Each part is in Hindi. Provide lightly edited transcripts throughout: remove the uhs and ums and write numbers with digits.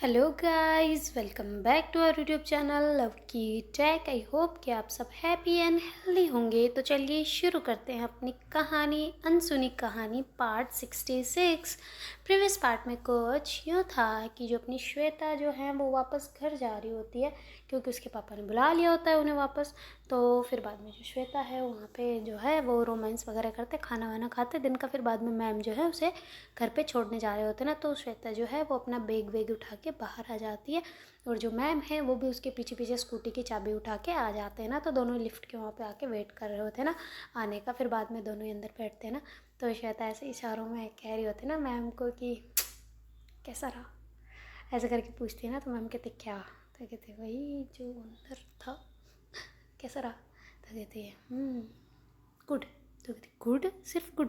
Hello guys, welcome back to our YouTube channel love की टेक। आई होप कि आप सब हैप्पी एंड हेल्दी होंगे। तो चलिए शुरू करते हैं अपनी कहानी, अनसुनी कहानी पार्ट 66। प्रीवियस पार्ट में कुछ यूँ था कि जो अपनी श्वेता जो है वो वापस घर जा रही होती है, क्योंकि उसके पापा ने बुला लिया होता है उन्हें वापस। तो फिर बाद में जो श्वेता है वहाँ पे जो है वो रोमांस वगैरह करते, खाना वाना खाते दिन का। फिर बाद में मैम जो है उसे घर पे छोड़ने जा रहे होते ना, तो श्वेता जो है वो अपना बैग वेग उठा के बाहर आ जाती है, और जो मैम है वो भी उसके पीछे पीछे स्कूटी की चाबी उठा के आ जाते हैं ना। तो दोनों लिफ्ट के वहाँ पे आके वेट कर रहे होते हैं ना आने का। फिर बाद में दोनों ही अंदर बैठते हैं ना, तो श्वेता ऐसे इशारों में कह रही होती है ना मैम को कि कैसा रहा, ऐसे करके पूछती है ना। तो मैम कहते क्या, तो कहते वही जो अंदर था, कैसा रहा। तो कहती है गुड। तो कहती गुड, सिर्फ गुड।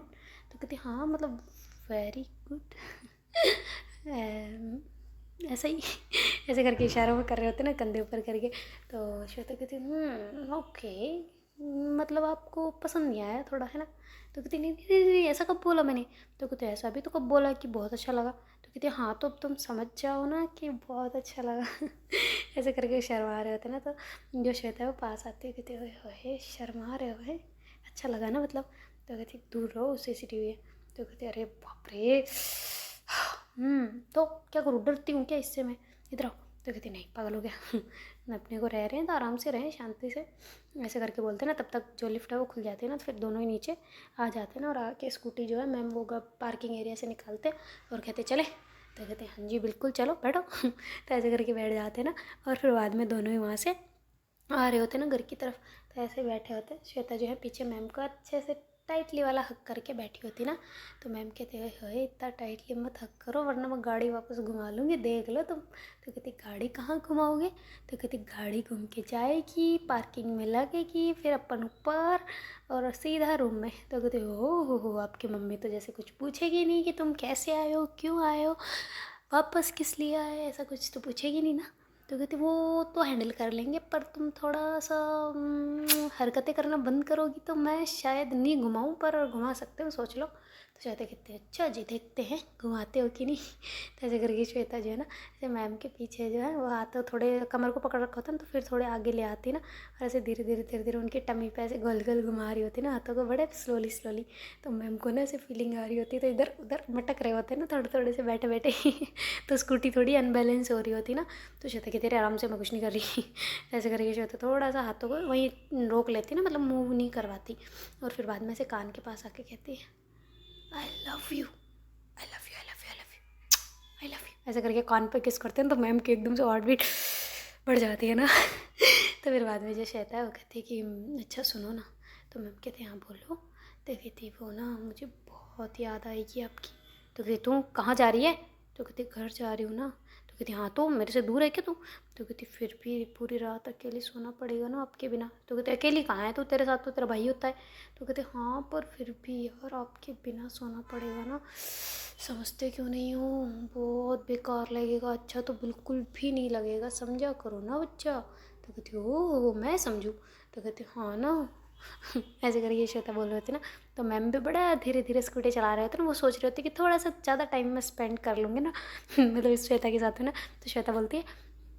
तो कहती हाँ मतलब वेरी गुड। ऐसा ही ऐसे करके इशारों में कर रहे होते ना, कंधे ऊपर करके। तो श्वेता कहती ओके, मतलब आपको पसंद नहीं आया थोड़ा, है ना। तो कहती नहीं नहीं नहीं नहीं, ऐसा कब बोला मैंने। तो कहते ऐसा भी तो कब बोला कि बहुत अच्छा लगा। तो कहती हाँ तो अब तुम समझ जाओ ना कि बहुत अच्छा लगा। ऐसे करके शर्मा रहे होते ना। तो जो श्वेता है वो पास आती है, कहती ओए शर्मा रहे हो है, अच्छा लगा ना मतलब। तो कहती दूर रहो, सीसीटीवी है। तो कहते अरे बाप रे, तो क्या करूँ, डरती हूँ क्या इससे मैं, इधर आओ। तो कहती नहीं पागल हो गया। अपने को रह रहे हैं तो आराम से रहें, शांति से, ऐसे करके बोलते ना। तब तक जो लिफ्ट है वो खुल जाती है ना, तो फिर दोनों ही नीचे आ जाते हैं ना। और आके स्कूटी जो है मैम वो पार्किंग एरिया से निकालते और कहते चले। तो कहते हाँ जी बिल्कुल चलो बैठो। तो ऐसे करके बैठ जाते हैं ना। और फिर बाद में दोनों ही वहाँ से आ रहे होते ना घर की तरफ। तो ऐसे बैठे होते, श्वेता जो है पीछे मैम को अच्छे से टाइटली वाला हक करके बैठी होती ना। तो मैम कहते हैं इतना टाइटली मत हक करो वरना मैं गाड़ी वापस घुमा लूँगी, देख लो तुम। तो कहती गाड़ी कहाँ घुमाओगे। तो कहती गाड़ी घूम के जाएगी, पार्किंग में लगेगी, फिर अपन ऊपर और सीधा रूम में। तो कहते हो आपकी मम्मी तो जैसे कुछ पूछेगी नहीं कि तुम कैसे आए हो, क्यों आए हो, वापस किस लिए आए, ऐसा कुछ तो पूछेगी नहीं ना। तो कहती वो तो हैंडल कर लेंगे, पर तुम थोड़ा सा हरकतें करना बंद करोगी तो मैं शायद नहीं घुमाऊँ, पर घुमा सकते हो, सोच लो। तो श्वेता कहते हैं अच्छा जी देखते हैं घुमाते हो कि नहीं। तो ऐसे करके श्वेता जो है ना, ऐसे मैम के पीछे जो है वो हाथों थोड़े कमर को पकड़ रखा होता है ना, तो फिर थोड़े आगे ले आती ना, और ऐसे धीरे धीरे उनकी टमी पे ऐसे गोल गोल घुमा रही होती ना हाथों को, बड़े स्लोली स्लोली। तो मैम को ना ऐसे फीलिंग आ रही होती है, तो इधर उधर मटक रहे होते हैं ना थोड़े थोड़े से बैठे बैठे। तो स्कूटी थोड़ी अनबैलेंस हो रही होती ना। तो श्वेता कहती है आराम से, मैं कुछ नहीं कर रही। ऐसे करके श्वेता थोड़ा सा हाथों को वहीं रोक लेती ना, मतलब मूव नहीं करवाती। और फिर बाद में से कान के पास आके कहती है I love you, I love you, I love you, I love you, I love you. ऐसे करके कान पे किस करते हैं तो मैम की एकदम से हार्ट बीट बढ़ जाती है ना। तो फिर बाद में जो श्वेता है वो कहती है कि अच्छा सुनो ना। तो मैम कहते हैं हाँ बोलो। तो कहती वो ना मुझे बहुत याद आएगी आपकी। तो कहती तू कहाँ जा रही है। तो कहती घर जा रही हूँ ना। तो कहती हाँ तो मेरे से दूर है क्या तू। तो कहती फिर भी पूरी रात अकेले सोना पड़ेगा ना आपके बिना। तो कहती अकेली कहाँ है तो, तेरे साथ तो तेरा भाई होता है। तो कहते हाँ पर फिर भी यार आपके बिना सोना पड़ेगा ना, समझते क्यों नहीं हो, बहुत बेकार लगेगा। अच्छा तो बिल्कुल भी नहीं लगेगा, समझा करो ना बच्चा। तो कहती ओ मैं समझूँ। तो कहती हाँ ना। ऐसे करके श्वेता बोल रहे होते ना। तो मैम भी बड़ा धीरे धीरे स्कूटी चला रहे होते ना, वो सोच रहे होते कि थोड़ा सा ज़्यादा टाइम मैं स्पेंड कर लूँगी ना, मतलब इस श्वेता के साथ है ना। तो श्वेता बोलती है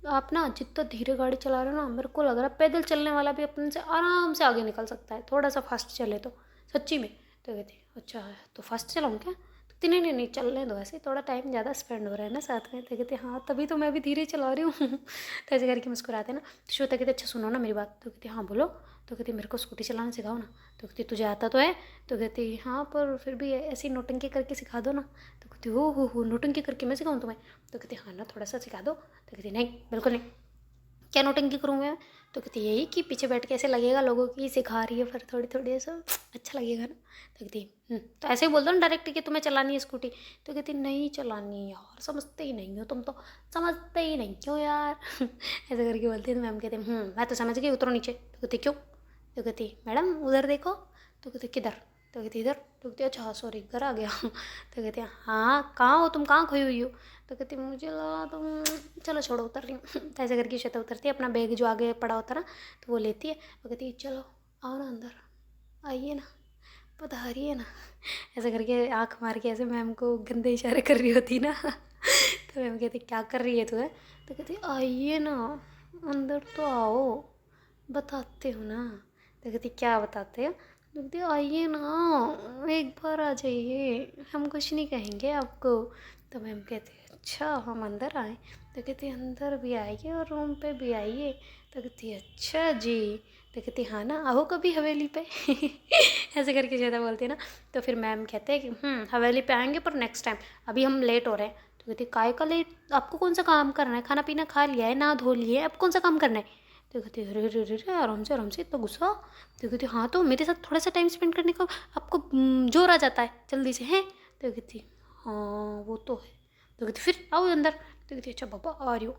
आप ना जितना धीरे गाड़ी चला रहे हो ना, मेरे को लग रहा है पैदल चलने वाला भी अपन से आराम से आगे निकल सकता है, थोड़ा सा फास्ट चले तो, सच्ची में। तो कहती अच्छा है तो फास्ट चलाऊँ क्या। तो नहीं नहीं नहीं चलने दो, ऐसे थोड़ा टाइम ज़्यादा स्पेंड हो रहा है ना साथ में। तो कहते हाँ तभी तो मैं भी धीरे चला रही हूँ। तो ऐसे करके मुस्कुराते ना। तो श्वेता कहते अच्छा सुनो ना मेरी बात। तो कहती हाँ बोलो। तो कहती मेरे को स्कूटी चलाना सिखाओ ना। तो कहती तुझे आता तो है। तो कहती हाँ पर फिर भी ऐसी नोटंकी करके सिखा दो ना। तो कहती हो नोटंकी करके मैं सिखाऊँ तुम्हें। तो कहती हाँ ना थोड़ा सा सिखा दो। तो कहती नहीं बिल्कुल नहीं, क्या नोटंकी करूँ मैं। तो कहती यही कि पीछे बैठ के ऐसे लगेगा लोगों की सिखा रही है, पर थोड़ी थोड़ी ऐसा अच्छा लगेगा ना। तो कहती तो ऐसे ही बोल दो ना डायरेक्ट कि तुम्हें चलानी है स्कूटी। तो कहती नहीं चलानी यार, समझते ही नहीं हो तुम तो, समझते ही नहीं क्यों यार। ऐसे करके बोलती है। तो मैम कहते मैं तो समझ गई, उतरो नीचे। तो कहती क्यों। तो कहती मैडम उधर देखो। तो कहती किधर। तो कहती इधर। तो कहती अच्छा सॉरी घर आ गया। तो कहती हाँ कहाँ हो तुम, कहाँ खोई हुई हो। तो कहती मुझे लगा तुम, चलो छोड़ो उतर रही हूँ। तो ऐसे करके श्वेता उतरती है, अपना बैग जो आगे पड़ा होता ना तो वो लेती है। वो कहती चलो आओ ना अंदर, आइए ना, पधारिए ना। ऐसे करके आँख मार के ऐसे मैम को गंदे इशारे कर रही होती ना। तो मैम कहती क्या कर रही है तू है? तो कहती आइए ना, अंदर तो आओ, बताते हो ना। तो कहती क्या बताते हो? तो कहती आइए ना, एक बार आ जाइए, हम कुछ नहीं कहेंगे आपको। तो मैम कहती अच्छा हम अंदर आए? तो कहती अंदर भी आइए और रूम पे भी आइए। तो कहती अच्छा जी। तो कहती हाँ ना, आओ कभी हवेली पे। ऐसे करके ज़्यादा बोलती है ना। तो फिर मैम कहते हैं कि हवेली पे आएंगे पर नेक्स्ट टाइम, अभी हम लेट हो रहे हैं। तो कहती काय का लेट, आपको कौन सा काम करना है? खाना पीना खा लिया है, ना धो लिए, अब कौन सा काम करना है? तो कहती अरे रे रे रे, आराम से इतना गुस्सा। तो कहती हाँ तो मेरे साथ थोड़ा सा टाइम स्पेंड करने का आपको जोर आ जाता है जल्दी से हैं। तो कहती हाँ वो तो है। तो कहती फिर आओ अंदर। तो कहती अच्छा पापा आ रही हूँ।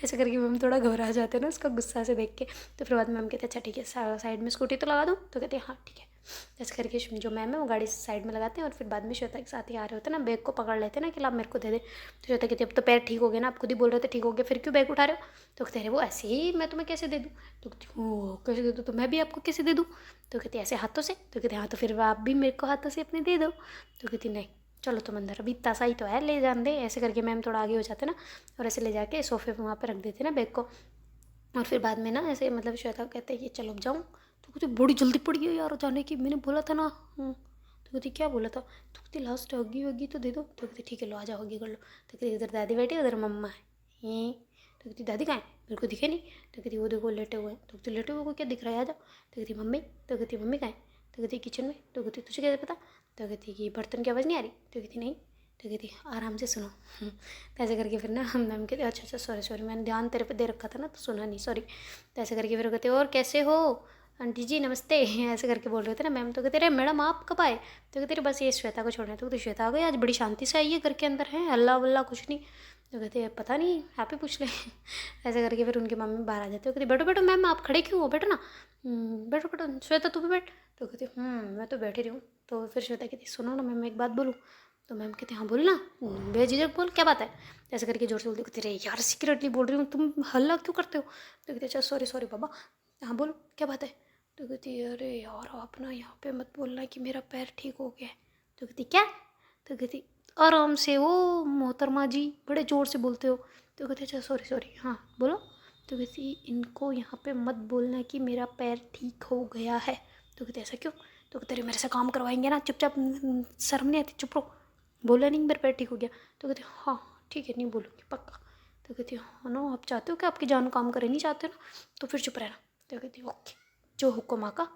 ऐसे करके मैम थोड़ा घबरा जाते हैं ना उसका गुस्सा से देख के। तो फिर बाद में मैम कहते अच्छा ठीक है, साइड में स्कूटी तो लगा दूँ? तो कहते हाँ ठीक है। ऐसे करके जो मैम है वो गाड़ी साइड में लगाते हैं और फिर बाद में श्वेता के साथ ही आ रहे होते हैं ना, बैग को पकड़ लेते हैं ना कि ला मेरे को दे दे। तो श्वेता कहती अब तो पैर ठीक हो गए ना, आप खुद ही बोल रहे थे ठीक हो गया, फिर क्यों बैग उठा रहे हो? तो कहते अरे वो ऐसे ही, मैं तुम्हें कैसे दे दूँ? तो कहती ओ कैसे दे दूँ, तो मैं भी आपको कैसे दे दूँ? तो कहती ऐसे हाथों से? तो कहते हाँ तो फिर आप भी मेरे को हाथों से अपने दे दो। तो कहती नहीं चलो तुम अंदर, अभी इतना सा ही तो है, ले जान दे। ऐसे करके मैम थोड़ा आगे हो जाते ना और ऐसे ले जाके सोफे पे वहाँ पे रख देते ना बैग को। और फिर बाद में ना ऐसे मतलब श्वेता कहते हैं कि चलो अब जाऊँ। तो कहती बड़ी जल्दी पड़ी है यार जाने की, मैंने बोला था ना। तो कहती क्या बोला था? तो कहती लास्ट हगी वगी तो दे दो। तो कहती ठीक है लो आ जाओ हगी कर लो। तो कहती इधर दादी बैठी उधर मम्मा है। तो कहती दादी कहाँ है, मेरे को दिखे नहीं। तो कहती वो देखो लेटे हुए हैं। तो कहती लेटे हुए को क्या दिख रहा है, आ जाओ। तो कहती मम्मी। तो कहती मम्मी कहाँ है? तो कहती किचन में। तो कहती तुझे कैसे पता? तो कहती कि बर्तन की आवाज़ नहीं आ रही? तो कहती नहीं। तो कहती आराम से सुनो। तो ऐसे करके फिर ना हम मैम कहते अच्छा अच्छा सॉरी मैंने ध्यान तेरे पे दे रखा था ना तो सुना नहीं, सॉरी। तो ऐसे करके फिर कहते और कैसे हो आंटी जी नमस्ते। ऐसे करके बोल रहे थे ना मैम। तो कहते अरे मैडम आप कब आए? तो कहते बस ये श्वेता को छोड़ना है। तो कहते श्वेता आ गई, आज बड़ी शांति से आई है, घर के अंदर है हल्ला वल्ला कुछ नहीं। तो कहते पता नहीं, आप ही पूछ ले। ऐसे करके फिर उनकी मम्मी बाहर आ जाती है। कहती बैठो बैठो मैम, आप खड़े क्यों हो, बैठो ना। बैठो बैठो श्वेता तू भी बैठ। तो कहती मैं तो बैठी रही हूँ। तो फिर श्वेता कहती सुनो ना मैम एक बात बोलूँ? तो मैम कहती हाँ बोल ना, बेझिझक बोल क्या बात है। ऐसे करके जोर से बोलती, कहती रे यार सीक्रेटली बोल रही हूँ, तुम हल्ला क्यों करते हो? तो कहती अच्छा सॉरी बाबा, हाँ बोलो क्या बात है। तो कहती अरे यार आप ना यहाँ पे मत बोलना कि मेरा पैर ठीक हो गया है। तो कहती क्या? तो कहती आराम से, वो मोहतरमा जी बड़े ज़ोर से बोलते हो। तो कहती अच्छा सॉरी हाँ बोलो। तो कहती इनको यहाँ पे मत बोलना कि मेरा पैर ठीक हो गया है। तो कहती ऐसा क्यों? तो कहते अरे मेरे से काम करवाएंगे ना, चुपचाप, शर्म नहीं आती, चुप रहो, बोला नहीं मेरा पैर ठीक हो गया। तो कहती हाँ ठीक है नहीं बोलूँगी पक्का। तो कहती हाँ ना, आप चाहते हो कि आपकी जान काम करे, नहीं चाहते ना तो फिर चुप रहना। तो कहती ओके, जो हुक्म आका,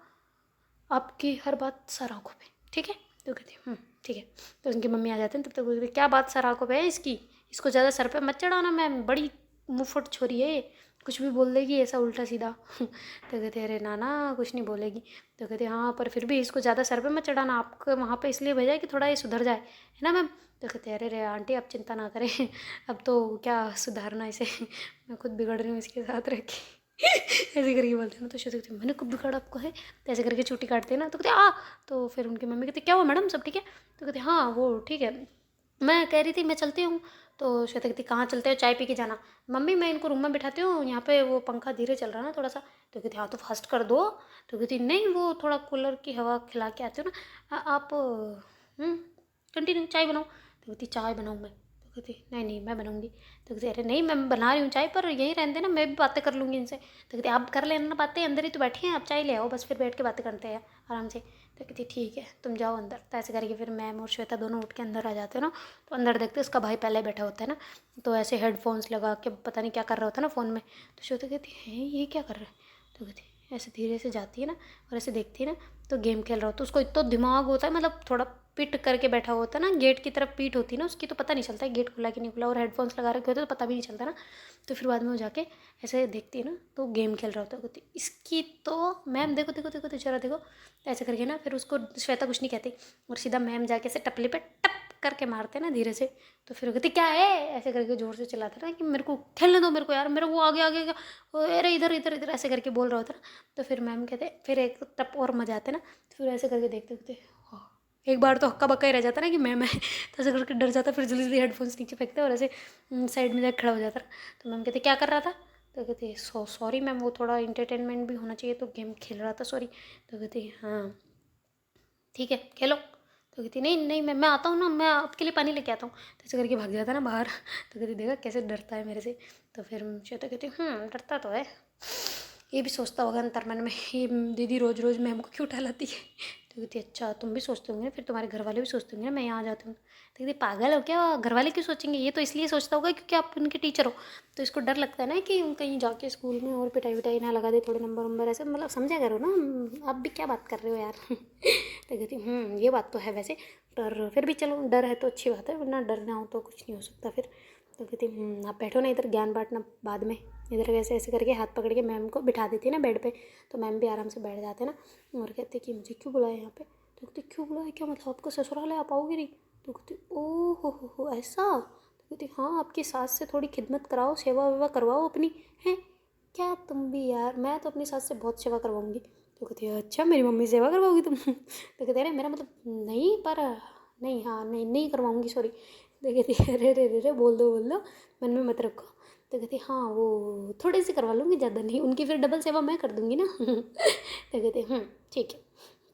आपकी हर बात सर आँखों पे, ठीक है। तो कहती ठीक है। तो उनकी मम्मी आ जाते हैं, तब तक बोलती क्या बात सर आँखों पे है इसकी, इसको ज़्यादा सर पे मत चढ़ाना मैम, बड़ी मुँहफट छोरी है ये, कुछ भी बोल देगी ऐसा उल्टा सीधा। तो कहते अरे नाना कुछ नहीं बोलेगी। तो कहते हाँ पर फिर भी इसको ज़्यादा सर पे मत चढ़ाना, आपको वहाँ पे इसलिए भेजा है कि थोड़ा ये सुधर जाए, है ना मैम। तो कहते अरे रे आंटी आप चिंता ना करें, अब तो क्या सुधारना इसे, मैं खुद बिगड़ रही हूँ इसके साथ रह के। ऐसे करके बोलते हैं ना। तो श्वेता कहती मैंने कब बिगाड़ा आपको है? तो ऐसे करके छुट्टी काटते हैं ना। तो कहते आ, तो फिर उनकी मम्मी कहती क्या हुआ मैडम सब ठीक है? तो कहते हाँ वो ठीक है, मैं कह रही थी मैं चलती हूँ। तो श्वेता कहती कहाँ चलते हो, चाय पी के जाना। मम्मी मैं इनको रूम में बिठाती हूँ, यहाँ पे वो पंखा धीरे चल रहा है ना थोड़ा सा। तो कहती हाँ तो फास्ट कर दो। तो कहती नहीं वो थोड़ा कूलर की हवा खिला के आती हूँ ना, आप कंटिन्यू चाय बनाओ। तो कहती चाय बनाऊँ मैं? तो कहती नहीं मैं बनाऊँगी। तो कहती अरे नहीं मैं बना रही हूँ चाय, पर यहीं रहने देना, मैं भी बातें कर लूँगी इनसे। तो कहती आप कर लेना ना बातें, अंदर ही तो बैठी हैं, आप चाय ले आओ बस, फिर बैठ के बातें करते हैं आराम से। तो कहती ठीक है तुम जाओ अंदर। तो ऐसे करके फिर मैम और श्वेता दोनों उठ के अंदर आ जाते हैं ना। तो अंदर देखते उसका भाई पहले बैठा होता है ना, तो ऐसे हेडफोन्स लगा के पता नहीं क्या कर रहा होता है ना फ़ोन में। तो श्वेता कहती है ये क्या कर रहा है? तो कहती ऐसे धीरे से जाती है ना और ऐसे देखती है ना, तो गेम खेल रहा होता है। उसको इतना दिमाग होता है, मतलब थोड़ा पिट करके बैठा होता है ना, गेट की तरफ पीठ होती है ना उसकी, तो पता नहीं चलता है गेट खुला कि नहीं खुला, और हेडफोन्स लगा रखे होते तो पता भी नहीं चलता ना। तो फिर बाद में वो जाके ऐसे देखती है ना तो गेम खेल रहा होता है। कहती इसकी तो मैम देखो देखो देखो तो जरा देखो। तो ऐसे करके ना फिर उसको श्वेता कुछ नहीं कहती, और सीधा मैम जाके ऐसे टपली पे टप करके मारते ना धीरे से। तो फिर वो कहती क्या है, ऐसे करके जोर से चिल्लाता ना कि मेरे को खेलने दो, मेरे को यार, मेरे को आगे आगे अरे इधर इधर इधर ऐसे करके बोल रहा होता ना। तो फिर मैम कहते फिर एक टप और मजाते ना। तो फिर ऐसे करके देखते देखते एक बार तो हक्का बक्का ही रह जाता ना कि मैम है। तो ऐसे करके डर जाता, फिर जल्दी जल्दी हेडफोन्स नीचे फेंकते और ऐसे साइड में जाकर खड़ा हो जाता। तो मैम कहते क्या कर रहा था? तो कहती सॉरी मैम, वो थोड़ा इंटरटेनमेंट भी होना चाहिए तो गेम खेल रहा था, सॉरी। तो कहती हाँ ठीक है खेलो। तो कहती नहीं नहीं मैं आता हूँ ना, मैं आपके लिए पानी लेके आता हूँ। तो ऐसे करके भाग जाता ना बाहर। तो कहती देखा कैसे डरता है मेरे से। तो फिर श्वेता कहती डरता तो है, ये भी सोचता होगा अंतर मन में, ये दीदी रोज़ रोज़ मैम को क्यों उठा लाती है। तो कहती अच्छा तुम भी सोचते होंगे ना, फिर तुम्हारे घर वाले भी सोचते होंगे ना मैं यहाँ आ जाती हूँ। तो कहती पागल हो क्या, घर वाले क्यों सोचेंगे, ये तो इसलिए सोचता होगा क्योंकि आप उनके टीचर हो। तो इसको डर लगता है ना कि कहीं जाके स्कूल में और पिटाई विटाई ना लगा दे, थोड़े नंबर वंबर ऐसे, मतलब समझा करो ना, आप भी क्या बात कर रहे हो यार। तो कहती ये बात तो है वैसे, पर फिर भी चलो डर है तो अच्छी बात है, वरना डर ना हो तो कुछ नहीं हो सकता फिर। तो कहती आप बैठो ना इधर, ज्ञान बांटना बाद में, इधर वैसे ऐसे करके हाथ पकड़ के मैम को बिठा देती है ना बेड पे। तो मैम भी आराम से बैठ जाते ना, और कहते कि मुझे क्यों बुलाया यहाँ पे। तो कहती क्यों बुलाया, क्या मतलब आपको ससुराल है, आप आओगे नहीं। तो कहती ओ हो ऐसा। तो कहती हाँ आपकी सास से थोड़ी खिदमत कराओ, सेवा वेवा करवाओ अपनी, है क्या तुम भी यार, मैं तो अपनी सास से बहुत सेवा करवाऊँगी। तो कहती है अच्छा मेरी मम्मी सेवा करवाओगी तुम। तो कहते अरे मेरा मतलब नहीं, पर नहीं हाँ नहीं नहीं करवाऊँगी सॉरी। तो कहती अरे रे रे रे बोल दो मन में मत रखो। तो कहती हाँ वो थोड़ी सी करवा लूँगी, ज़्यादा नहीं, उनकी फिर डबल सेवा मैं कर दूँगी ना। तो कहती ठीक है,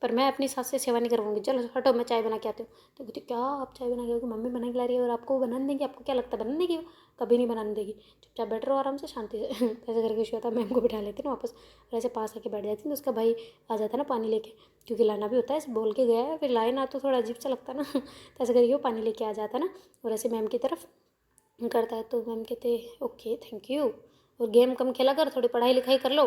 पर मैं अपनी सास से सेवा नहीं करवाऊँगी, चलो हटो मैं चाय बना के आती हूँ। तो कहती क्या आप चाय बना के आओगे, मम्मी बना के ला रही है और आपको वो बनाने देगी, आपको क्या लगता है बनाने देगी, वो कभी नहीं बनाने देगी, चुपचाप बैठ रहो आराम से शांति से। ऐसे करके श्वेता मैम को बिठा लेती ना वापस, और ऐसे पास आके बैठ जाती ना, उसका भाई आ जाता ना पानी लेके, क्योंकि लाना भी होता है, ऐसे बोल के गया है फिर लाए ना तो थोड़ा अजीब सा लगता ना। तो ऐसे करके वो पानी लेके आ जाता ना, और ऐसे मैम की तरफ करता है। तो मैम कहते ओके थैंक यू, और गेम कम खेला कर, थोड़ी पढ़ाई लिखाई कर लो,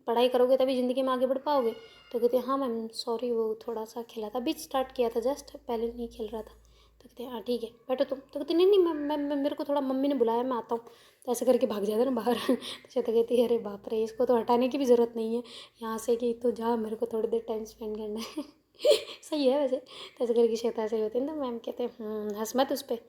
पढ़ाई करोगे तभी ज़िंदगी में आगे बढ़ पाओगे। तो कहते हाँ मैम सॉरी वो थोड़ा सा खेला था, अभी स्टार्ट किया था जस्ट, पहले नहीं खेल रहा था। तो कहते हाँ ठीक है बैठो तुम। तो कहते नहीं नहीं मैं मेरे को थोड़ा मम्मी ने बुलाया मैं आता हूँ। तो ऐसे करके भाग जाता ना बाहर। तो श्वेता कहती है अरे बाप रे इसको तो हटाने की भी ज़रूरत नहीं है यहाँ से, कि तो जा मेरे को थोड़ी देर टाइम स्पेंड करना है। सही है वैसे। तो ऐसे करके श्वेता ऐसे होती है ना, मैम कहते हैं हंस मत उस पर,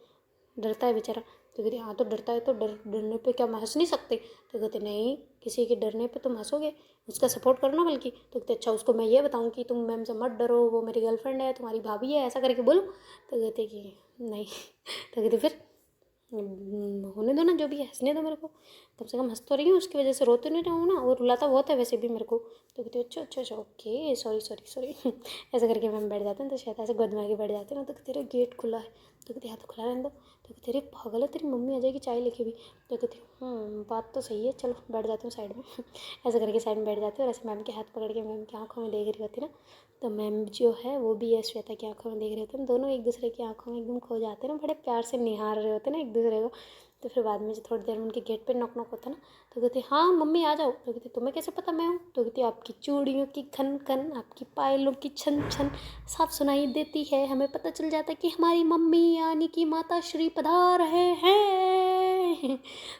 डरता है बेचारा। तो कहती हाँ तो डरता है तो डरने पे क्या मैं हंस नहीं सकती। तो कहते नहीं किसी के डरने पे तुम हंसोगे, उसका सपोर्ट करो ना बल्कि। तो कहते अच्छा उसको मैं ये बताऊँ कि तुम मैम से मत डरो, वो मेरी गर्लफ्रेंड है, तुम्हारी भाभी है, ऐसा करके बोलो। तो कहते कि नहीं। तो कहते फिर होने दो ना जो भी है, हंसने दो मेरे को, कम से कम हंस तो रही हूँ, उसकी वजह से रोते नहीं रहूँ ना, और रुलाता बहुत है वैसे भी मेरे को। तो कहते अच्छा ओके सॉरी सॉरी सॉरी। ऐसा करके मैम बैठ जाते हैं, तो शायद ऐसे गोद में आके बैठ जाते हैं ना। तो कहते अरे गेट खुला है। तो कहते हाँ तो खुला रहने दो। तो कहते अरे पागल है तेरी मम्मी आ जाएगी चाय लेके भी। तो कहती बात तो सही है, चलो बैठ जाती हूँ साइड में। ऐसा करके साइड में बैठ जाती हूँ, और ऐसे मैम के हाथ पकड़ के मैम की आँखों में देख रही होती ना। तो मैम जो है वो भी है श्वेता की आँखों में देख रहे होते हैं, दोनों एक दूसरे की आँखों में एकदम खो जाते हैं ना, बड़े प्यार से निहार रहे होते हैं ना एक दूसरे को। तो फिर बाद में जो थोड़ी देर में उनके गेट पे नॉक नॉक होता है ना, तो कहती हाँ मम्मी आ जाओ। तो कहती तुम्हें कैसे पता मैं हूँ। तो कहती आपकी चूड़ियों की खन खन, आपकी पायलों की छन छन साफ सुनाई देती है, हमें पता चल जाता है कि हमारी मम्मी यानी कि माता श्री पधार रहे हैं।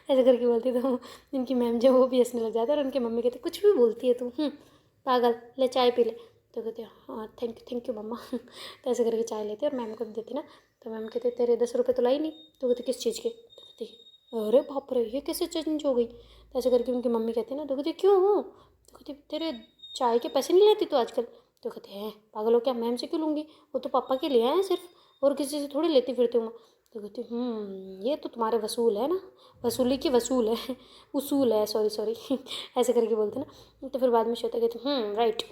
ऐसे करके बोलती तो इनकी मैम जो वो भी हंसने लग जाता है, और उनकी मम्मी कहते कुछ भी बोलती है तू, पागल, ले चाय पी ले। तो कहते हाँ थैंक यू मम्मा। तो ऐसे करके चाय लेते और मैम को देती ना। तो मैम कहते तेरे 10 रुपये तो लाई नहीं। तो कहते किस चीज़ के। तो कहती अरे बाप रे ये कैसे चेंज हो गई। तो ऐसे करके उनकी मम्मी कहती ना। तो कहती क्यों हो। तो कहती तेरे चाय के पैसे नहीं लेती तो आजकल। तो कहते हैं पागल हो क्या, मैम से क्यों लूँगी, वो तो पापा के लिए हैं सिर्फ, और किसी से थोड़ी लेती फिरती हूँ। तो कहती ये तो तुम्हारे वसूल है ना, वसूली की वसूल है, उसूल है, सॉरी। ऐसे करके बोलते ना। तो फिर बाद में श्वेता कहती राइट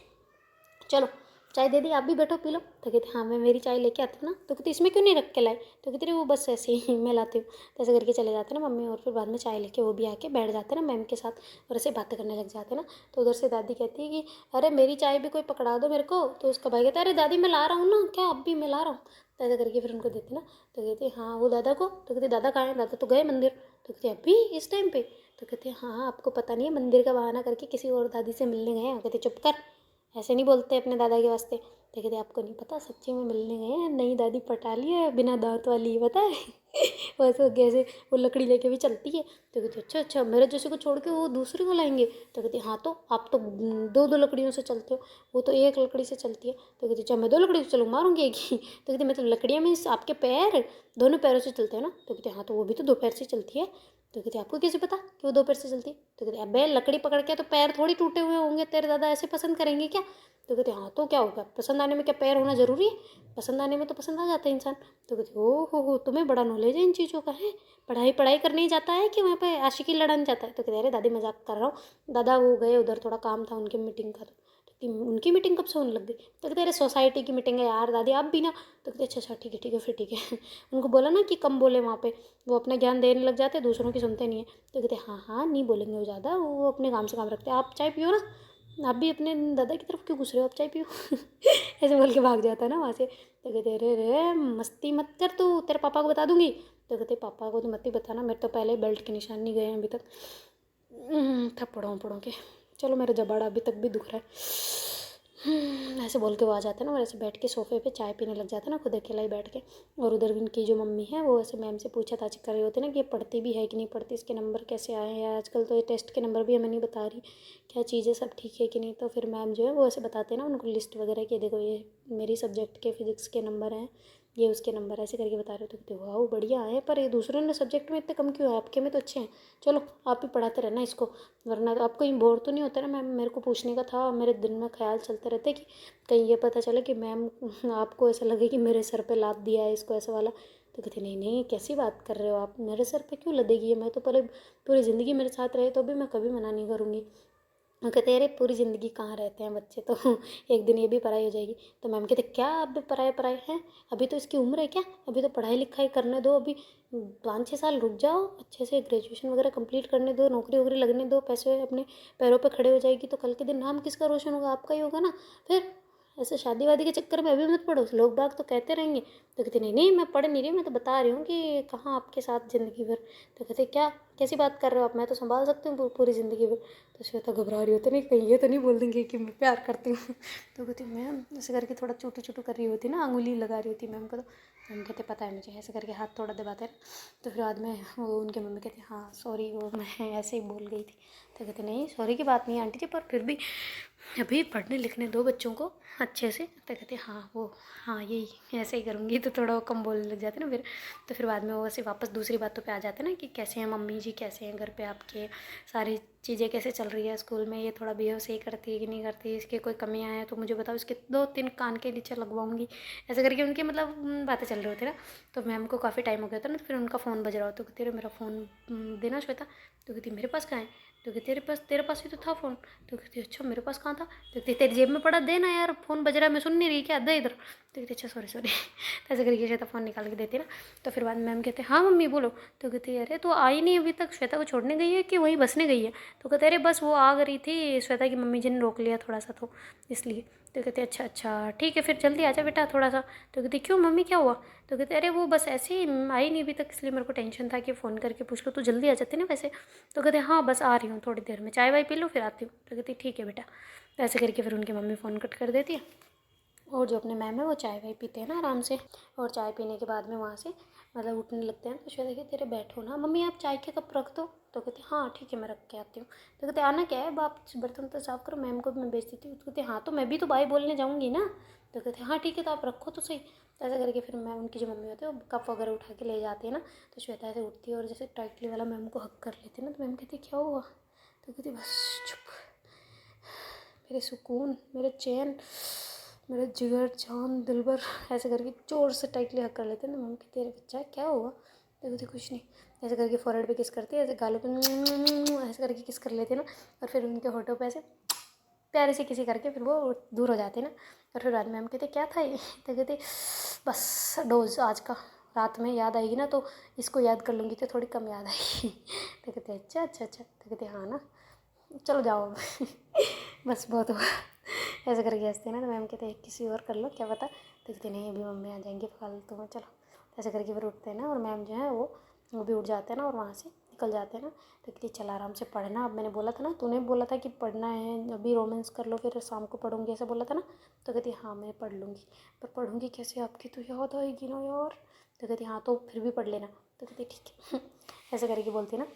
चलो चाय दे दी, आप भी बैठो पी लो। तो कहते हाँ मैं मेरी चाय लेके आती हूँ ना। तो कहते इसमें क्यों नहीं रख के लाए। तो कहते वो बस ऐसे ही मैं लाती हूँ। तो ऐसे करके चले जाते ना मम्मी, और फिर बाद में चाय लेके वो भी आके बैठ जाते ना मैम के साथ, और ऐसे बातें करने लग जाते ना। तो उधर से दादी कहती है कि अरे मेरी चाय भी कोई पकड़ा दो मेरे को। तो उसका भाई कहता है अरे दादी मैं ला रहा हूँ ना, क्या अब भी मैं ला रहा हूँ। तो ऐसा करके फिर उनको देते ना। तो कहते हाँ वो दादा को। तो कहते दादा कहाँ है, दादा तो गए मंदिर। तो कहते अभी इस टाइम पे। तो कहते हाँ आपको पता नहीं है, मंदिर का बहाना करके किसी और दादी से मिलने गए हैं। कहते चुप कर, ऐसे नहीं बोलते अपने दादा के वास्ते। तो कहते आपको नहीं पता सच्ची में मिलने गए हैं, नई दादी पटा ली है बिना दांत वाली, पता है। वैसे कैसे वो लकड़ी लेके भी चलती है। तो कहती अच्छा मेरे जैसे को छोड़ के वो दूसरे को लाएंगे। तो कहती हाँ तो आप तो दो दो लकड़ियों से चलते हो, वो तो एक लकड़ी से चलती है। तो कहती अच्छा मैं दो लकड़ी से चलूँ, मारूंगी एक ही। तो कहती मतलब लकड़ियाँ में आपके पैर दोनों पैरों से चलते हैं ना। तो कहते हाँ तो वो भी तो दो पैर से चलती है। तो कहती आपको कैसे पता कि वो दो पैर से चलती है। तो कहती अबे लकड़ी पकड़ के तो पैर थोड़ी टूटे हुए होंगे, तेरे दादा ऐसे पसंद करेंगे क्या। तो कहते हाँ तो क्या होगा, पसंद आने में क्या पैर होना ज़रूरी है, पसंद आने में तो पसंद आ जाता है इंसान। तो कहते ओ हो तुम्हें बड़ा नॉलेज है इन चीज़ों का, है पढ़ाई करने ही जाता है कि वहाँ पे आशिकी लड़ाने जाता है। तो कहते अरे दादी मजाक कर रहा हूँ, दादा वो गए उधर थोड़ा काम था उनकी मीटिंग का। तो कि उनकी मीटिंग कब से होने लग गई? तो कहते अरे सोसाइटी की मीटिंग है यार दादी, आप भी ना। तो कहते अच्छा अच्छा ठीक है फिर ठीक है। उनको बोला ना कि कम बोले वहाँ पे, वो अपना ज्ञान देने लग जाते, दूसरों की सुनते नहीं है। तो कहते हाँ हाँ नहीं बोलेंगे वो ज़्यादा, वो अपने काम से काम रखते हैं। आप चाय पियो ना, आप भी अपने दादा की तरफ क्यों घुस रहे हो, आप चाय पियो। ऐसे बोल के भाग जाता है ना वहाँ से। तो कहते अरे रे मस्ती मत कर तू, तेरे पापा को बता दूंगी। तो कहते पापा को तो मत ही बताना, मेरे तो पहले बेल्ट के निशान नहीं गए हैं अभी तक। थप्पड़ों के। चलो मेरा जबाड़ा अभी तक भी दुख रहा है। ऐसे बोल के वो आ जाता है ना, और ऐसे बैठ के सोफे पे चाय पीने लग जाता है ना खुद अकेला ही बैठ के। और उधर इनकी जो मम्मी है वो ऐसे मैम से पूछा ताछ कर रहे होते ना कि ये पढ़ती भी है कि नहीं पढ़ती, इसके नंबर कैसे आए हैं आजकल, तो ये टेस्ट के नंबर भी हमें नहीं बता रही क्या चीज़ें सब ठीक है कि नहीं। तो फिर मैम जो है वो ऐसे बताते हैं ना उनको लिस्ट वगैरह कि देखो ये मेरी सब्जेक्ट के फिजिक्स के नंबर हैं, ये उसके नंबर ऐसे करके बता रहे थे। तो वाह बढ़िया है, पर ये दूसरों ने सब्जेक्ट में इतने कम क्यों है, आपके में तो अच्छे हैं। चलो आप ही पढ़ाते रहना इसको, वरना तो आपको कहीं बोर तो नहीं होता ना मैम, मेरे को पूछने का था। मेरे दिन में ख्याल चलते रहते कि कहीं ये पता चले कि मैम आपको ऐसा लगे कि मेरे सर पे लाद दिया है इसको ऐसा वाला। तो कहती नहीं नहीं कैसी बात कर रहे हो आप, मेरे सर पे क्यों लदेगी है, मैं तो पूरी ज़िंदगी मेरे साथ रहे तो भी मैं कभी मना नहीं करूँगी। वो कहते अरे पूरी ज़िंदगी कहाँ रहते हैं बच्चे, तो एक दिन ये भी पढ़ाई हो जाएगी। तो मैम कहते क्या अब भी पढ़ाई हैं, अभी तो इसकी उम्र है क्या, अभी तो पढ़ाई लिखाई करने दो, अभी 5-6 साल रुक जाओ, अच्छे से ग्रेजुएशन वगैरह कंप्लीट करने दो, नौकरी वोकरी लगने दो, पैसे अपने पैरों पे खड़े हो जाएगी तो कल के दिन नाम किसका रोशन होगा, आपका ही होगा ना। फिर ऐसे शादी वादी के चक्कर में अभी मत पढ़ो, लोग बाग तो कहते रहेंगे। तो कहते नहीं नहीं मैं पढ़ नहीं रही, मैं तो बता रही हूँ कि कहाँ आपके साथ ज़िंदगी भर। तो कहते क्या कैसी बात कर रहे हो आप, मैं तो संभाल सकती हूँ पूरी ज़िंदगी भर। तो श्वेता घबरा रही होती नहीं कहीं ये तो नहीं बोल देंगे कि मैं प्यार करती हूँ। तो कहती मैम ऐसे करके थोड़ा चूटू चूटू कर रही होती ना, अंगुली लगा रही होती मैम को। तो मैम कहते पता है मुझे, ऐसे करके हाथ थोड़ा दबाते हैं। तो फिर बाद में वो उनके मम्मी कहते हाँ सॉरी वो मैं ऐसे ही बोल गई थी। तो कहते नहीं सॉरी की बात नहीं आंटी जी, पर फिर भी अभी पढ़ने लिखने दो बच्चों को अच्छे से। तो कहते हाँ वो हाँ यही ऐसे ही करूँगी, तो थोड़ा वो कम बोलने लग जाते ना फिर। तो फिर बाद में वो ऐसे वापस दूसरी बातों पे आ जाते ना कि कैसे हैं मम्मी जी, कैसे हैं घर पे आपके, सारी चीज़ें कैसे चल रही है, स्कूल में ये थोड़ा बिहेव सही करती है कि नहीं करती, इसके कोई कमियाँ हैं तो मुझे बताओ, इसके 2-3 कान के नीचे लगवाऊंगी। ऐसे करके उनकी मतलब बातें चल रही होती ना। तो मैम को काफ़ी टाइम हो गया था ना, तो फिर उनका फ़ोन बज रहा हो। तो कहते मेरा फ़ोन देना श्वेता। तो कहती मेरे पास कहाँ है। तो कहती तेरे पास ही तो था फ़ोन। तो कहती अच्छा मेरे पास कहाँ था। तो कहती तेरी जेब में पड़ा, देना यार, फ़ोन बज रहा है मैं सुन नहीं रही क्या, दे इधर। तो कहती अच्छा सॉरी तो ऐसे करके श्वेता फ़ोन निकाल के देती ना। तो फिर बाद में मैम कहते हाँ मम्मी बोलो। तो कहती अरे तो आई नहीं अभी तक, श्वेता को छोड़ने गई है कि वहीं बसने गई है। तो कहते अरे बस वो आ गई थी, श्वेता की मम्मी जी ने रोक लिया थोड़ा सा तो इसलिए। तो कहते अच्छा अच्छा ठीक है फिर जल्दी आ जा बेटा थोड़ा सा। तो कहती क्यों मम्मी क्या हुआ। तो कहते अरे वो बस ऐसे ही आई नहीं अभी तक, इसलिए मेरे को टेंशन था कि फ़ोन करके पूछ लो तो जल्दी आ जाती ना वैसे। तो कहते हाँ बस आ रही हूँ थोड़ी देर में, चाय वाय पी लो फिर आती हूँ। तो कहती ठीक है बेटा। तो ऐसे करके फिर उनकी मम्मी फ़ोन कट कर देती है, और जो अपने मैम है वो चाय वाय पीते हैं ना आराम से। और चाय पीने के बाद में वहाँ से मतलब उठने लगते हैं। तो श्वेता कहती तेरे बैठो ना मम्मी, आप चाय के कप रख दो। तो कहते हाँ ठीक है मैं रख के आती हूँ। तो कहते आना क्या है, आप बर्तन तो साफ़ करो, मैम को भी मैं भेज देती हूँ। तो कहते हाँ तो मैं भी तो बाय बोलने जाऊँगी ना। तो कहते हाँ ठीक है तो आप रखो तो सही। तो ऐसा करके फिर मैम उनकी जो मम्मी होती है वो कप वगैरह उठा के ले जाती है ना। तो श्वेता ऐसे उठती है और जैसे टाइटली वाला मैम को हक कर लेती है ना। तो मैम कहती क्या हुआ। तो कहती बस चुप, मेरे सुकून, मेरे चैन, मेरा जिगर जान दिलबर, ऐसे करके जोर से टाइटली हक कर लेते हैं। तो मम्मी कहती है बच्चा क्या हुआ। तो कहती कुछ नहीं। ऐसे करके फॉरहेड पे किस करती है, ऐसे गालों पे ऐसे करके किस कर लेते हैं ना। और फिर उनके होठों पे ऐसे प्यारे से किसी करके फिर वो दूर हो जाते हैं ना। और फिर बाद में हम कहते क्या था ये। तो कहते बस डोज आज का, रात में याद आएगी ना तो इसको याद कर लूँगी तो थोड़ी कम याद आएगी। तो कहते अच्छा अच्छा अच्छा। तो कहते हाँ ना, चलो जाओ अब। बस बहुत हुआ। ऐसे करके हंसते ना। तो मैम कहते किसी और कर लो क्या पता। तो कहते नहीं अभी मम्मी आ जाएंगी फालतू में, चलो। ऐसे करके फिर उठते हैं ना, और मैम जो है वो भी उठ जाते हैं ना और वहाँ से निकल जाते हैं ना। तो कहती चल आराम से पढ़ना, अब मैंने बोला था ना, तूने बोला था कि पढ़ना है, अभी रोमेंस कर लो फिर शाम को पढ़ूंगी ऐसा बोला था ना। तो कहती हाँ मैं पढ़ लूँगी, पर पढ़ूंगी कैसे, आपकी तो याद आएगी ना यार। तो कहती हाँ तो फिर भी पढ़ लेना। तो कहती ठीक है। ऐसे करके बोलती ना।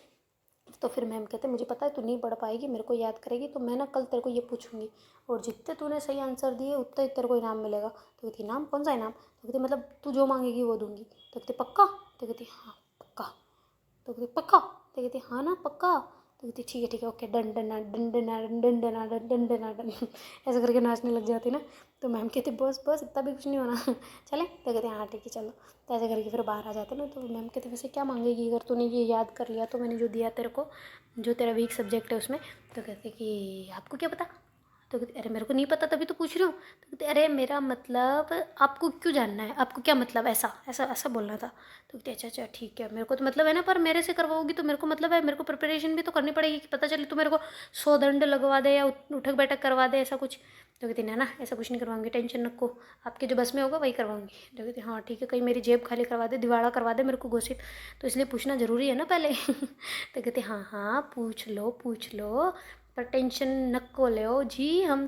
तो फिर मैम कहते मुझे पता है तू नहीं पढ़ पाएगी, मेरे को याद करेगी, तो मैं ना कल तेरे को ये पूछूंगी, और जितने तूने सही आंसर दिए उतना ही तेरे को इनाम मिलेगा। तो कहती इनाम कौन सा इनाम। तो कहती मतलब तू जो मांगेगी वो दूंगी। तो कहती पक्का। तो कहती हाँ पक्का। तो कहती पक्का। तो कहती हाँ ना पक्का। तो कहती ठीक है okay, done done done done done done done done done done. ऐसे करके नाचने लग जाती ना। तो मैम कहती बस बस इतना भी कुछ नहीं होना। चले। तो कहते हाँ ठीक है चलो। तो ऐसे करके फिर बाहर आ जाते ना। तो मैम कहते वैसे क्या मांगेगी, अगर तूने ये याद कर लिया तो मैंने जो दिया तेरे को, जो तेरा वीक सब्जेक्ट है उसमें। तो कहते कि आपको क्या पता, तो कहती अरे मेरे को नहीं पता तभी तो पूछ रही हूँ। तो कहती अरे मेरा मतलब आपको क्यों जानना है, आपको क्या मतलब, ऐसा ऐसा ऐसा बोलना था। तो कहती अच्छा अच्छा ठीक है, मेरे को तो मतलब है ना, पर मेरे से करवाओगी तो मेरे को मतलब है, मेरे को प्रिपरेशन भी तो करनी पड़ेगी कि पता चले तो मेरे को 100 दंड लगवा दे या उठक बैठक करवा दे, ऐसा कुछ। तो कहती ना ऐसा कुछ नहीं करवाऊंगी, टेंशन रखो, आपके जो बस में होगा वही करवाऊंगी। तो कहती हाँ ठीक है, कहीं मेरी जेब खाली करवा दे, दिवाड़ा करवा दे मेरे को घोषित, तो इसलिए पूछना ज़रूरी है ना पहले। तो कहती हाँ हाँ पूछ लो, पर टेंशन नको लो जी, हम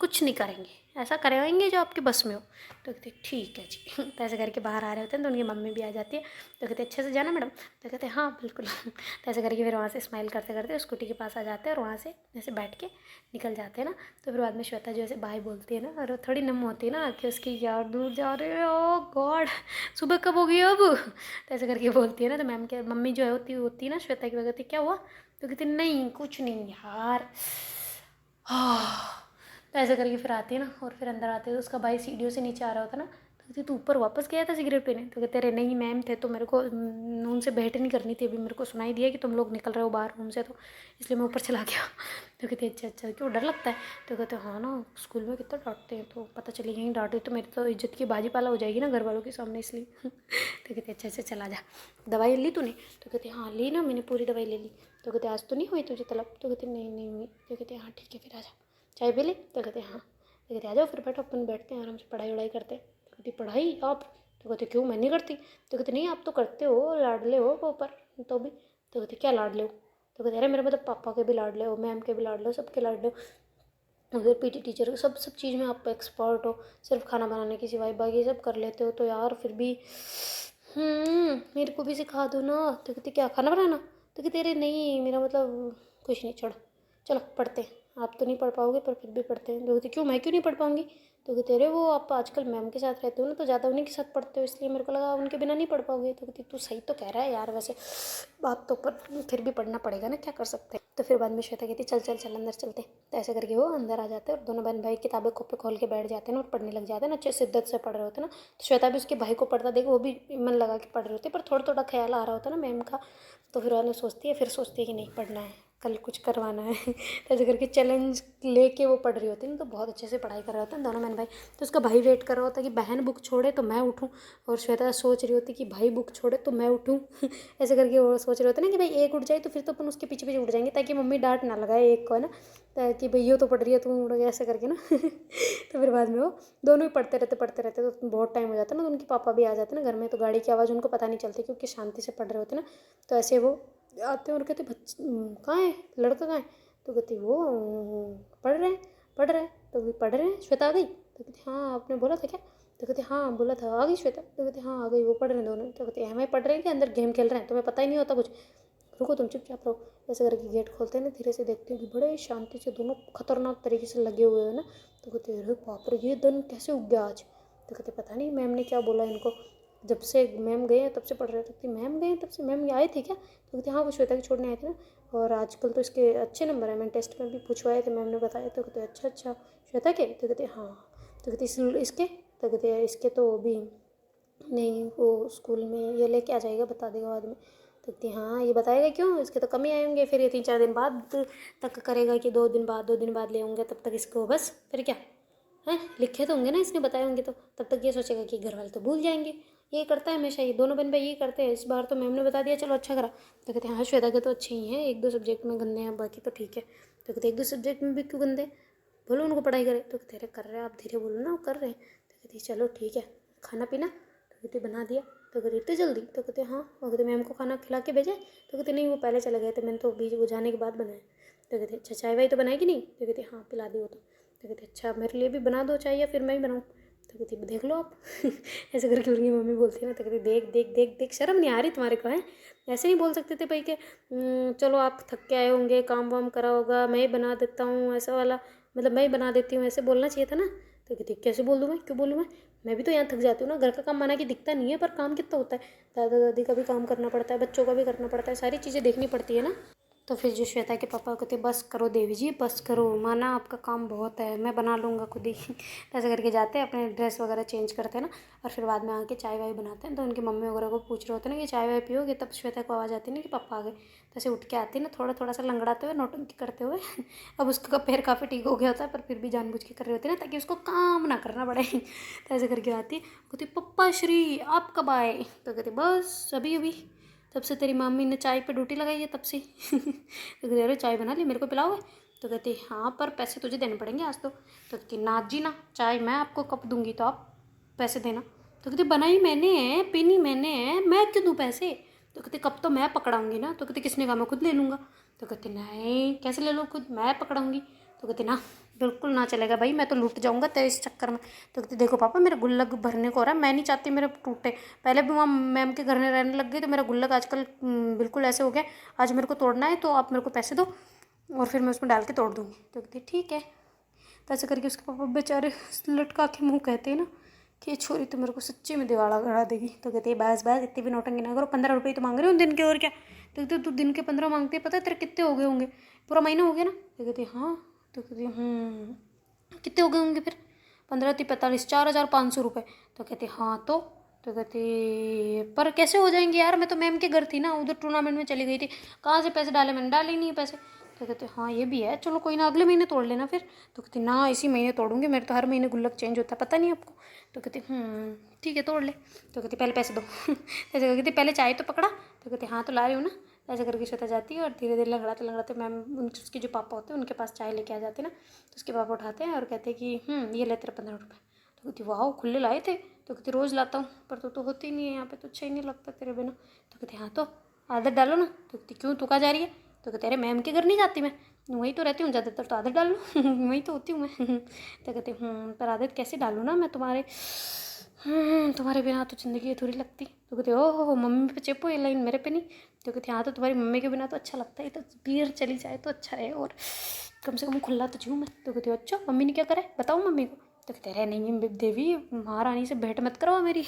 कुछ नहीं करेंगे, ऐसा करवाएंगे जो आपके बस में हो। तो कहते ठीक है जी। तो ऐसे करके बाहर आ रहे होते हैं तो उनकी मम्मी भी आ जाती है। तो कहते अच्छे से जाना मैडम। तो कहते हाँ बिल्कुल। तो ऐसे करके फिर वहाँ से स्माइल करते करते स्कूटी के पास आ जाते हैं और वहाँ से ऐसे बैठ के निकल जाते हैं ना। तो फिर बाद में श्वेता जो ऐसे बाय बोलती है ना, और वो थोड़ी नम होती है ना कि उसकी यार दूर जा रहे हो, ओ गॉड सुबह कब होगी अब। तो ऐसे करके बोलती है ना, तो मैम के मम्मी जो है होती है ना श्वेता की, वजह क्या हुआ। तो कहती नहीं कुछ नहीं यार। तो ऐसे करके फिर आती है ना, और फिर अंदर आते हैं तो उसका भाई सीढ़ियों से नीचे आ रहा होता ना। तो कहती तू ऊपर वापस गया था सिगरेट पीने। तो कहते अरे नहीं मैम थे, तो मेरे को उनसे भेंट नहीं करनी थी, अभी मेरे को सुनाई दिया कि तुम लोग निकल रहे हो बाहर रूम से, तो इसलिए मैं ऊपर चला गया। तो कहते अच्छा अच्छा क्यों डर लगता है। तो कहते हाँ ना, स्कूल में कितना डांटते हैं, तो पता चली कहीं डांटे तो मेरी तो इज्जत की बाजी पाला हो जाएगी ना घर वालों के सामने, इसलिए। तो कहते अच्छा अच्छा चला जा, दवाई ली तूने। तो कहते हाँ ली ना, मैंने पूरी दवाई ले ली। तो कहते आज तो नहीं हुई तुझे तलब। तो कहते नहीं नहीं हुई। तो कहते हाँ ठीक है फिर आ जा, चाय पी ले। तो कहते हाँ। तो कहते आ जाओ फिर बैठो, अपन बैठते हैं आराम से पढ़ाई वढ़ाई करते हैं। तो कहती पढ़ाई आप। तो कहते क्यों मैं नहीं करती। तो कहते नहीं आप तो करते हो, लाडले हो वो पर तो भी। तो कहते क्या लाडले हो। तो कहते अरे मेरे मतलब पापा के भी लाडले हो, मैम के भी लाडले हो, सबके लाडले हो, उधर पीटी टीचर सब सब चीज़ में आप एक्सपर्ट हो, सिर्फ खाना बनाने की सिवाय बाकी सब कर लेते हो, तो यार फिर भी मेरे को भी सिखा दो ना। तो कहते क्या खाना बनाना। तो कहते अरे नहीं मेरा मतलब कुछ नहीं, छोड़ो चलो पढ़ते हैं। आप तो नहीं पढ़ पाओगे पर फिर भी पढ़ते हैं। तो कहते क्यों मैं क्यों नहीं पढ़ पाऊंगी। तो कहते अरे वो आप आजकल मैम के साथ रहते हो ना, तो ज़्यादा उन्हीं के साथ पढ़ते हो, इसलिए मेरे को लगा उनके बिना नहीं पढ़ पाओगे। तो कहती तू सही तो कह रहा है यार वैसे बात तो, पर फिर भी पढ़ना पड़ेगा ना, क्या कर सकते हैं। तो फिर बाद में श्वेता कहती चल चल चल अंदर चलते। तो ऐसे करके वो अंदर आ जाते हैं और दोनों बहन भाई किताबें कॉपी खोल के बैठ जाते हैं और पढ़ने लग जाते हैं ना, अच्छे शिद्दत से पढ़ रहे होते हैं ना। तो श्वेता भी उसके भाई को पढ़ता देख वो भी मन लगा के पढ़ रहे होते, पर थोड़ा थोड़ा ख्याल आ रहा होता है ना मैम का। तो फिर वाले सोचती है, फिर सोचती है कि नहीं पढ़ना है, कल कुछ करवाना है। तो ऐसे करके चैलेंज लेके वो पढ़ रही होती है, तो बहुत अच्छे से पढ़ाई कर रहे होते हैं दोनों बहन भाई। तो उसका भाई वेट कर रहा होता है कि बहन बुक छोड़े तो मैं उठूँ, और श्वेता सोच रही होती कि भाई बुक छोड़े तो मैं उठूँ। ऐसे करके वो सोच रहे होते हैं ना कि भाई एक उठ जाए तो फिर तो अपन उसके पीछे पीछे उठ जाएंगे, ताकि मम्मी डांट ना लगाए एक को, है ना, ताकि भाई ये तो पढ़ रही है तू उड़ गया, ऐसे करके ना। तो फिर बाद में वो दोनों ही पढ़ते रहते तो बहुत टाइम हो जाता है ना, तो उनके पापा भी आ जाते हैं ना घर में, तो गाड़ी की आवाज़ उनको पता नहीं चलती क्योंकि शांति से पढ़ रहे होते ना। तो ऐसे वो आते हैं और कहते बच्चे कहाँ है, लड़का कहाँ है। तो कहती वो पढ़ रहे हैं। तो भी पढ़ रहे हैं, श्वेता आ गई। तो कहती हाँ आपने बोला था क्या। तो कहते हाँ बोला था, आ गई श्वेता। तो कहते हाँ आ गई, वो पढ़ रहे हैं दोनों। तो कहते हमें पढ़ रहे हैं कि अंदर गेम खेल रहे हैं, तुम्हें पता ही नहीं होता कुछ, रुको तुम चुपचाप रहो। ऐसे करके गेट खोलते हैं ना, धीरे से देखते हैं कि बड़े शांति से दोनों खतरनाक तरीके से लगे हुए हैं ना। तो कहते अरे बाप रे ये दिन कैसे उग गया आज। तो कहते पता नहीं मैम ने क्या बोला इनको, जब से मैम गए हैं तब से पढ़ रहे थे। मैम गए तब से, मैम आए थे क्या। तो कहते हाँ वो श्वेता की छोड़ने आए थे ना, और आजकल तो इसके अच्छे नंबर हैं, मैंने टेस्ट में भी पूछवाए थे, मैम ने बताया। तो कहते अच्छा अच्छा श्वेता के। तो कहते हाँ। तो कहते इसके। तो कहते इसके तो अभी नहीं, वो स्कूल में ये लेके आ जाएगा, बता देगा बाद में। तो कहती हाँ ये बताएगा क्यों, इसके तो कम ही आए होंगे, फिर ये 3-4 दिन बाद तक करेगा कि 2 दिन बाद ले होंगे, तब तक इसको बस फिर क्या हैं, लिखे तो होंगे ना इसने बताए होंगे, तो तब तक ये सोचेगा कि घर वाले तो भूल जाएंगे। ये करता है हमेशा, ये दोनों बहन भाई ये करते हैं, इस बार तो मैम ने बता दिया चलो अच्छा करा। तो कहते हैं हाँ श्वेता के तो अच्छे ही हैं, 1-2 सब्जेक्ट में गंदे हैं, बाकी तो ठीक है। तो कहते 1-2 सब्जेक्ट में भी क्यों गंदे, बोलो उनको पढ़ाई करे। तो कहते कर रहे हैं आप, धीरे बोलो ना, वो कर रहे हैं। तो कहती चलो ठीक है, खाना पीना। तो कहती बना दिया। तो कहती इतनी जल्दी। तो कहते हाँ। और कहते मैम को खाना खिला के भेजा। तो कहते नहीं वो पहले चले गए थे, मैंने तो बीच वो जाने के बाद बनाया। तो कहते अच्छा चाय वाय तो बनाएगी नहीं। तो कहते हाँ पिला दी वो तो कहते अच्छा मेरे लिए भी बना दो चाय या फिर मैं ही बनाऊँ। तो कहती देख लो आप। ऐसे करके उनकी मम्मी बोलती है ना। तो कहती देख देख देख देख शर्म नहीं आ रही तुम्हारे को, है ऐसे नहीं बोल सकते थे भाई के चलो आप थक के आए होंगे, काम वाम करा होगा, मैं ही बना देता हूँ, ऐसा वाला मतलब मैं ही बना देती हूँ, ऐसे बोलना चाहिए था ना। तो कहती कैसे बोल दूँ मैं, क्यों बोलूँ मैं भी तो यहाँ थक जाती हूँ ना, घर का काम माना कि दिखता नहीं है पर काम कितना होता है, दादा दादी का भी काम करना पड़ता है, बच्चों का भी करना पड़ता है, सारी चीज़ें देखनी पड़ती है ना। तो फिर जो श्वेता के पापा कहते बस करो देवी जी, बस करो, माना आपका काम बहुत है, मैं बना लूँगा खुद ही। ऐसे करके जाते हैं, अपने ड्रेस वगैरह चेंज करते हैं ना, और फिर बाद में आके चाय वाय बनाते हैं। तो उनकी मम्मी वगैरह को पूछ रहे होते हैं ना कि चाय वाय पियोगे, तब श्वेता को आवाज़ आती है ना कि पापा आ गए। तो ऐसे उठ के आती है ना, थोड़ा थोड़ा सा लंगड़ाते हुए, नौटंकी करते हुए। अब उसका पैर काफ़ी ठीक हो गया होता है, पर फिर भी जानबूझ के कर रही होती है ना, ताकि उसको काम ना करना पड़े। तो ऐसे करके आती है, कहती पप्पा श्री आप कब आए? तो कहते बस अभी अभी, तब से तेरी मम्मी ने चाय पे ड्यूटी लगाई है तब से। तो कहते अरे चाय बना ली, मेरे को पिलाओगे? तो कहते हाँ पर पैसे तुझे देने पड़ेंगे आज तो। कहती ना जी ना, चाय मैं आपको कप दूंगी तो आप पैसे देना। तो कहते बनाई मैंने है, पीनी मैंने है, मैं क्यों दूँ पैसे? तो कहते कप तो मैं पकड़ाऊंगी ना। तो कहते किसने कहा, मैं खुद ले लूँगा। तो कहते नहीं कैसे ले लो खुद, मैं पकड़ाऊंगी। तो कहते ना बिल्कुल ना चलेगा भाई, मैं तो लूट जाऊंगा तेरे इस चक्कर में। तो कहते देखो पापा मेरा गुल्लक भरने को हो रहा है, मैं नहीं चाहती मेरा टूटे। पहले भी वहाँ मैम के घर में रहने लग गई तो मेरा गुल्लक आजकल बिल्कुल ऐसे हो गया। आज मेरे को तोड़ना है तो आप मेरे को पैसे दो और फिर मैं उसमें डाल के तोड़ दूँगी। तो कहती ठीक है। तो ऐसे करके उसके पापा बेचारे लटका के मुँह कहते हैं ना कि ये छोरी तो मेरे को सच्ची में दिवाला गड़ा देगी। तो कहते हैं बस बस इतनी भी नौटंकी ना करो, 15 रुपये तो मांग रहे हो दिन के, और क्या? तो कहते तू दिन के 15 मांगती है, पता है तेरे कितने हो गए होंगे? पूरा महीना हो गया ना? तो कहती हाँ। तो कहती कितने हो गए होंगे फिर? 15 × 45 4,500 रुपये। तो कहते हाँ तो कहती पर कैसे हो जाएंगे यार, मैं तो मैम के घर थी ना, उधर टूर्नामेंट में चली गई थी, कहाँ से पैसे डाले, मैंने डाले ही नहीं पैसे। तो कहते हाँ ये भी है, चलो कोई ना अगले महीने तोड़ लेना फिर। तो कहती ना इसी महीने तोड़ूंगी, मेरे तो हर महीने गुल्लक चेंज होता है, पता नहीं आपको? तो कहती ठीक है तोड़ ले। तो कहती पहले पैसे दो। ऐसे कहती पहले चाय तो पकड़ा। तो कहती हाँ तो ला रही हूँ ना। ऐसे करके श्वेता जाती है और धीरे धीरे लंगड़ाते लंगड़ाते मैम उसके जो पापा होते हैं उनके पास चाय लेके आ जाते हैं ना। तो उसके पापा उठाते हैं और कहते हैं कि ये ले तेरे 15 रुपये। तो कहती वाह खुले लाए थे। तो कहती रोज़ लाता हूँ पर तू तो होती नहीं है यहाँ पे, तो अच्छा ही नहीं लगता तेरे बिना। तो कहती हाँ तो आदत डालो ना। तो कहती क्यों तू कहाँ जा रही है? तो कहते अरे मैम के घर नहीं जाती मैं, वहीं तो रहती हूँ ज़्यादातर, तो आदत डाल लो। वहीं तो होती हूँ मैं। तो कहते पर आदत कैसे डालूँ ना मैं तुम्हारे बिना तो ज़िंदगी अधूरी लगती। तो कहते हो मम्मी पे चेपो ये लाइन मेरे पे नहीं। तो कहते हाँ तो तुम्हारी मम्मी के बिना तो अच्छा लगता है, तो बियर चली जाए तो अच्छा रहे और कम से कम खुला तो जीऊँ मैं। तो कहते हो अच्छा मम्मी ने क्या करा है बताओ मम्मी को। तो कहते अरे नहीं देवी महारानी से भेंट मत करवाओ मेरी।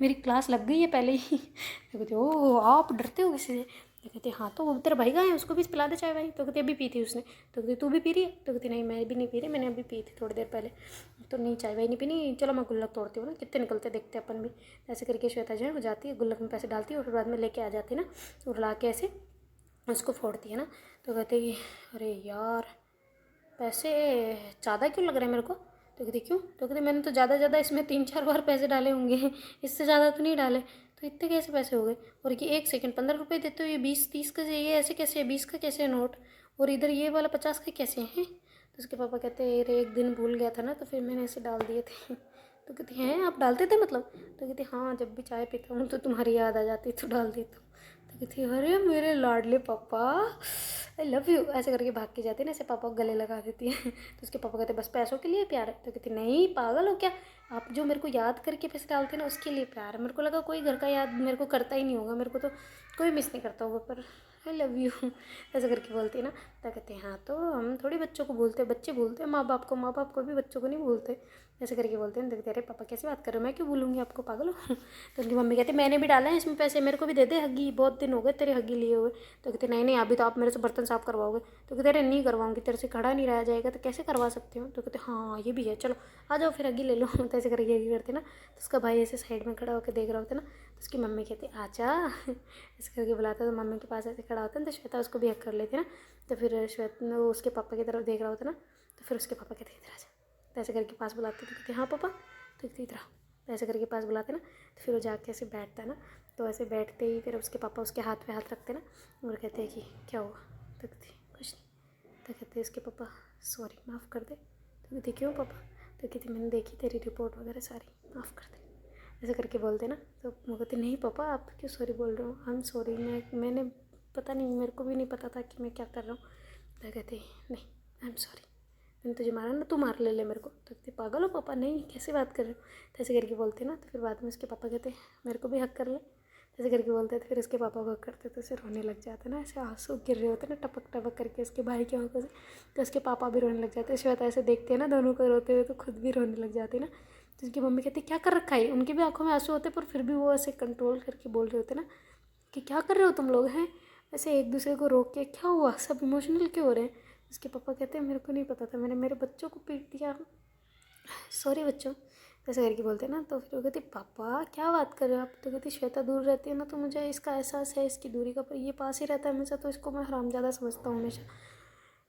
मेरी क्लास लग गई है पहले ही। तो कहते ओह आप डरते हो किसी से? तो कहते हाँ तो वो तेरा भाई कहाँ है, उसको भी पिला दे चाय भाई। तो कहते अभी पी थी उसने। तो कहते तू भी पी रही है? तो कहती नहीं मैं भी नहीं पी रही, मैंने अभी पी थी थोड़ी देर पहले। तो नहीं चाय भाई नहीं पीनी, चलो मैं गुल्लक तोड़ती हूँ ना, कितने निकलते देखते अपन भी। ऐसे करके श्वेता जो है वो जाती है गुल्लक में पैसे डालती है और फिर बाद में लेके आ जाती है ना, और ला के ऐसे उसको फोड़ती है ना। तो कहते कि अरे यार पैसे ज़्यादा क्यों लग रहे हैं मेरे को? तो कहती क्यों? तो कहते मैंने तो ज़्यादा इसमें 3-4 बार पैसे डाले होंगे, इससे ज़्यादा तो नहीं डाले। तो इतने कैसे पैसे हो गए? और ये 1 सेकंड 15 रुपये देते हो, ये 20-30 का ये ऐसे कैसे है, 20 का कैसे है नोट, और इधर ये वाला 50 का कैसे हैं? तो उसके पापा कहते हैं अरे एक दिन भूल गया था ना तो फिर मैंने ऐसे डाल दिए थे। तो कहती हैं आप डालते थे मतलब? तो कहती हाँ जब भी चाय पीता हूँ तो तुम्हारी याद आ जाती तो डाल देता हूँ। तो कहती अरे मेरे लाडले पापा आई लव यू, ऐसे करके भाग के जाती है ना, ऐसे पापा को गले लगा देती है। तो उसके पापा कहते बस पैसों के लिए प्यार है? तो कहती नहीं पागल हो क्या, आप जो मेरे को याद करके पैसे डालते हैं ना उसके लिए प्यार है। मेरे को लगा कोई घर का याद मेरे को करता ही नहीं होगा, मेरे को तो कोई मिस नहीं करता होगा, पर आई लव यू ऐसे करके बोलती है ना। तो कहते हैं हाँ तो हम थोड़ी बच्चों को बोलते हैं, बच्चे बोलते हैं माँ बाप को, माँ बाप को भी बच्चों को नहीं बोलते। ऐसे करके बोलते हैं। देखते अरे पापा कैसी बात कर रहे हो, मैं क्यों बोलूँगी आपको, पागल हो? तो उनकी मम्मी कहती मैंने भी डाला है इसमें पैसे, मेरे को भी दे दे हग्गी, बहुत दिन हो गए तेरे हग्गी लिए हुए। तो कहते नहीं नहीं अभी तो आप मेरे से बर्तन साफ करवाओगे। तो कहते अरे नहीं करवाऊंगी, तेरे से खड़ा नहीं रहा जाएगा तो कैसे करवा सकती हूँ? तो कहते हाँ ये भी है, चलो आ जाओ फिर हग्गी ले लो। तो ऐसे करके हग्गी करते ना, तो उसका भाई ऐसे साइड में खड़ा होकर देख रहा होता ना, तो उसकी मम्मी कहती आजा ऐसे करके बुलाता, तो मम्मी के पास ऐसे खड़ा होता है तो श्वेता उसको भी हक कर लेती ना। तो फिर श्वेता वो उसके पापा की तरफ देख रहा होता ना, तो फिर उसके पापा कहते इधर आजा। तो ऐसे करके पास बुलाते, तो कहते हाँ पापा। तो कहते इधर तो ऐसे करके पास बुलाते ना, तो फिर वो जाके ऐसे बैठता है ना। तो ऐसे बैठते ही फिर उसके पापा उसके हाथ पे हाथ रखते ना और कहते हैं कि क्या हुआ? तो कहते कुछ नहीं। तो कहते उसके पापा सॉरी माफ़ कर दे। तो कहते क्यों पापा? तो कहती मैंने देखी तेरी रिपोर्ट वगैरह सारी, माफ़ कर दे। ऐसे करके बोलते ना, तो वो कहते नहीं पापा आप क्यों सॉरी बोल रहे हो, आई एम सॉरी, मैंने पता नहीं, मेरे को भी नहीं पता था कि मैं क्या कर रहा हूँ। तो कहते नहीं आई एम सॉरी, मैंने तुझे मारा ना, तू मार ले मेरे को। तो कहते पागल हो पापा, नहीं कैसे बात कर रहे हो? तो ऐसे करके बोलते ना, तो फिर बाद में उसके पापा कहते मेरे को भी हक कर ले। ऐसे करके बोलते तो फिर उसके पापा को हक करते तो उसे रोने लग जाते ना, ऐसे आंसू गिर रहे होते ना टपक टपक करके उसके भाई की आंखों से। तो उसके पापा भी रोने लग जाते, श्वेता ऐसे देखते हैं ना दोनों को रोते हुए, तो खुद भी रोने लग जाते ना। तो उसकी मम्मी कहती क्या कर रखा है, उनकी भी आंखों में आंसू होते पर फिर भी वो ऐसे कंट्रोल करके बोल रहे होते ना कि क्या कर रहे हो तुम लोग हैं, ऐसे एक दूसरे को रोक के, क्या हुआ, सब इमोशनल क्यों हो रहे हैं। उसके पापा कहते हैं मेरे को नहीं पता था, मैंने मेरे बच्चों को पीट दिया, सॉरी बच्चों, ऐसे करके बोलते हैं ना। तो फिर वो कहती पापा क्या बात कर रहे हो आप। तो कहती श्वेता दूर रहती है ना तो मुझे इसका एहसास है इसकी दूरी का, पर ये पास ही रहता है हमेशा तो इसको मैं हरामज़्यादा समझता हूँ हमेशा।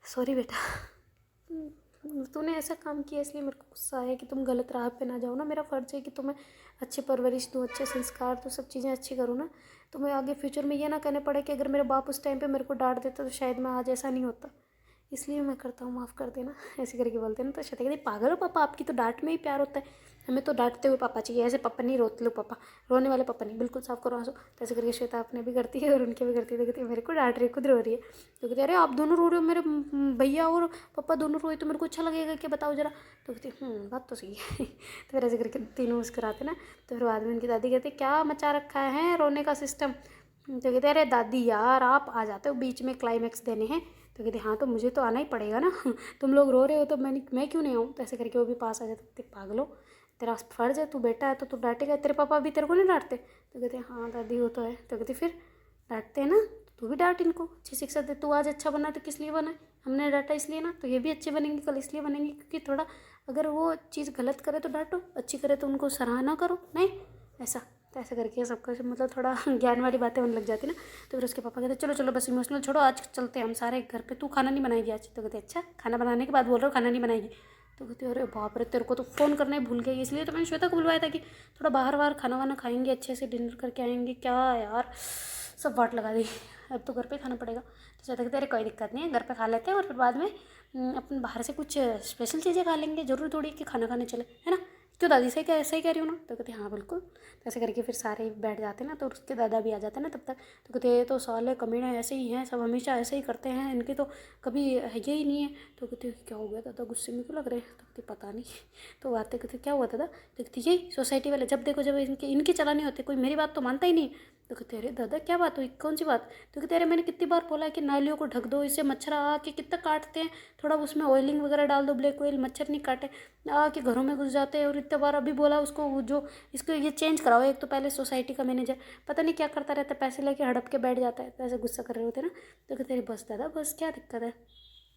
सॉरी बेटा, तूने ऐसा काम किया इसलिए मेरे को गुस्सा आया कि तुम गलत राह पे ना जाओ ना। मेरा फ़र्ज़ है कि तुम्हें अच्छी परवरिश दूँ, अच्छे संस्कार दूँ, सब चीज़ें अच्छी करूँ ना। तुम्हें आगे फ्यूचर में ये ना कहने पड़े कि अगर मेरे बाप उस टाइम पे मेरे को डांट देता तो शायद मैं आज ऐसा नहीं होता, इसलिए मैं करता हूँ, माफ़ कर देना, ऐसे करके बोलते हैं ना। तो श्वेता कहती पागल हो पापा, आपकी तो डांट में ही प्यार होता है, हमें तो डांटते हुए पापा चाहिए, ऐसे पापा नहीं, रोते लो पापा, रोने वाले पापा नहीं, बिल्कुल साफ करो आंसू। तो ऐसे करके श्वेता अपने भी करती है और उनके भी करती है। तो कहती है मेरे को डांट रही है, खुद रो रही है। तो कहती है अरे आप दोनों रो रहे हो, मेरे भैया और पापा दोनों रोए तो मेरे को अच्छा लगेगा क्या, बताओ जरा। तो कहती बात तो सही है। तो फिर ऐसे करके तीनों मुस्कुराते ना। तो फिर बाद में उनकी दादी कहती क्या मचा रखा है रोने का सिस्टम। तो कहते अरे दादी यार आप आ जाते हो बीच में, क्लाइमैक्स देने हैं। तो कहते हाँ तो मुझे तो आना ही पड़ेगा ना, तुम लोग रो रहे हो तो मैं क्यों नहीं आऊँ। तो ऐसे करके वो भी पास आ जाते, पागलो तेरा फ़र्ज़ है, तू बेटा है तो तू डांटेगा, तेरे पापा भी तेरे को नहीं डांटते। तो कहते हाँ दादी वो तो है। तो कहती फिर डांटते हैं ना, तू भी डांट इनको, अच्छी शिक्षा दे। तू आज अच्छा बना तो किस लिए बना, हमने डांटा इसलिए ना, तो ये भी अच्छे बनेंगे कल इसलिए बनेंगे क्योंकि थोड़ा अगर वो चीज़ गलत करे तो डांटो, अच्छी करे तो उनको सराहना करो, नहीं ऐसा। तो ऐसा करके सबका मतलब थोड़ा ज्ञान वाली बातें होने लग जाती ना। तो फिर उसके पापा कहते चलो चलो बस इमोशनल छोड़ो, आज चलते हैं हम सारे घर पे, तू खाना नहीं बनाएगी आज। तो कहते अच्छा खाना बनाने के बाद बोल रहे हो खाना नहीं बनाएगी। तो कहते अरे बाप रे, तेरे को तो फ़ोन करना ही भूल गई, इसलिए तो मैंने श्वेता को बुलवाया था कि थोड़ा बाहर बाहर खाना वाना खाएंगे, अच्छे से डिनर करके आएंगे। क्या यार सब वाट लगा दी, अब तो घर पे खाना पड़ेगा। तो श्वेता कहते अरे कोई दिक्कत नहीं है, घर पे खा लेते हैं और फिर बाद में अपन बाहर से कुछ स्पेशल चीज़ें खा लेंगे, ज़रूर थोड़ी कि खाना खाने चले, है ना। क्यों दादी सही कह रही हूँ ना। तो कहते हाँ बिल्कुल। तो ऐसे करके फिर सारे बैठ जाते ना, तो उसके दादा भी आ जाते ना तब तक। तो कहते ये तो साले कमीने ऐसे ही हैं, सब हमेशा ऐसे ही करते हैं, इनके तो कभी है ही नहीं है। तो कहते क्या हो गया दादा, गुस्से में क्यों लग रहे हैं। तो कहते पता नहीं। तो बातें कहते क्या हुआ दादा। तो कहती यही सोसाइटी वाले जब देखो जब इनके चलाने होते, कोई मेरी बात तो मानता ही नहीं। तो कहते अरे दादा क्या बात हुई, कौन सी बात। तो कहते अरे मैंने कितनी बार बोला है कि नालियों को ढक दो, इससे मच्छर आके कितना काटते हैं, थोड़ा उसमें ऑयलिंग वगैरह डाल दो, ब्लैक ऑयल, मच्छर नहीं काटे, आके घरों में घुस जाते हैं। और इतने बार अभी बोला उसको जो इसको ये चेंज कराओ, एक तो पहले सोसाइटी का मैनेजर पता नहीं क्या करता रहता है, पैसे लेके हड़प के बैठ जाता है। तो ऐसे गुस्सा कर रहे होते ना। तो कहते अरे बस दादा बस, क्या दिक्कत है,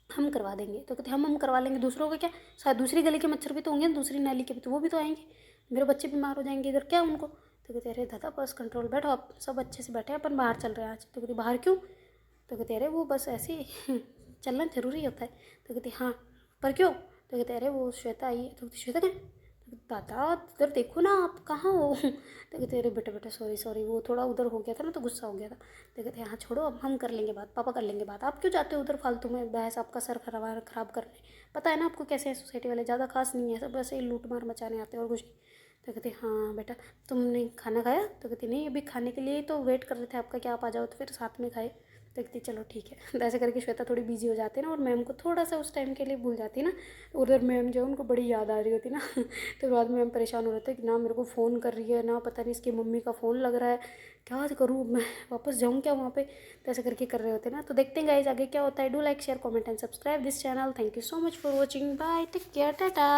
हम करवा देंगे। तो कहते हम करवा लेंगे, दूसरों का क्या, शायद दूसरी गली के मच्छर भी तो होंगे, दूसरी नाली के भी तो वो भी तो आएंगे, मेरे बच्चे बीमार हो जाएंगे इधर क्या उनको। तो कहते अरे दादा बस कंट्रोल, बैठो आप सब अच्छे से बैठे, अपन बाहर चल रहे हैं आज। तो कहते बाहर क्यों। तो कहते अरे वो बस ऐसे ही चलना ज़रूरी होता है। तो कहते हाँ पर क्यों। तो कहते अरे वो श्वेता आई है। तो कहते श्वेता क्या। तो दादा इधर देखो ना आप कहाँ हो। तो कहते अरे बेटा बेटा सॉरी सॉरी, वो थोड़ा उधर हो गया था ना तो गुस्सा हो गया था। तो कहते हाँ छोड़ो अब हम कर लेंगे बात, पापा कर लेंगे बात, आप क्यों जाते हो उधर फालतू में बहस, आपका सर खराब करने। पता है ना आपको कैसे है सोसाइटी वाले, ज़्यादा खास नहीं है, सब ऐसे ही लूट मार मचाने आते हैं और कुछ नहीं। तो कहते हाँ बेटा तुमने खाना खाया। तो कहती नहीं अभी खाने के लिए तो वेट कर रहे थे आपका, क्या आप आ जाओ तो फिर साथ में खाए। तो कहती चलो ठीक है। तो ऐसे करके श्वेता थोड़ी बिजी हो जाती है ना, और मैम को थोड़ा सा उस टाइम के लिए भूल जाती है ना। उधर मैम जो है उनको बड़ी याद आ रही होती ना। तो बाद में मैम परेशान हो रहे थे कि ना मेरे को फ़ोन कर रही है ना, पता नहीं इसकी मम्मी का फ़ोन लग रहा है, क्या करूँ मैं, वापस जाऊँ क्या वहाँ पे। तो ऐसे करके कर रहे होते ना। तो देखते हैं गाइस आगे क्या होता है। Do like share comment and subscribe this channel. Thank you so much for watching, bye, take care, Tata.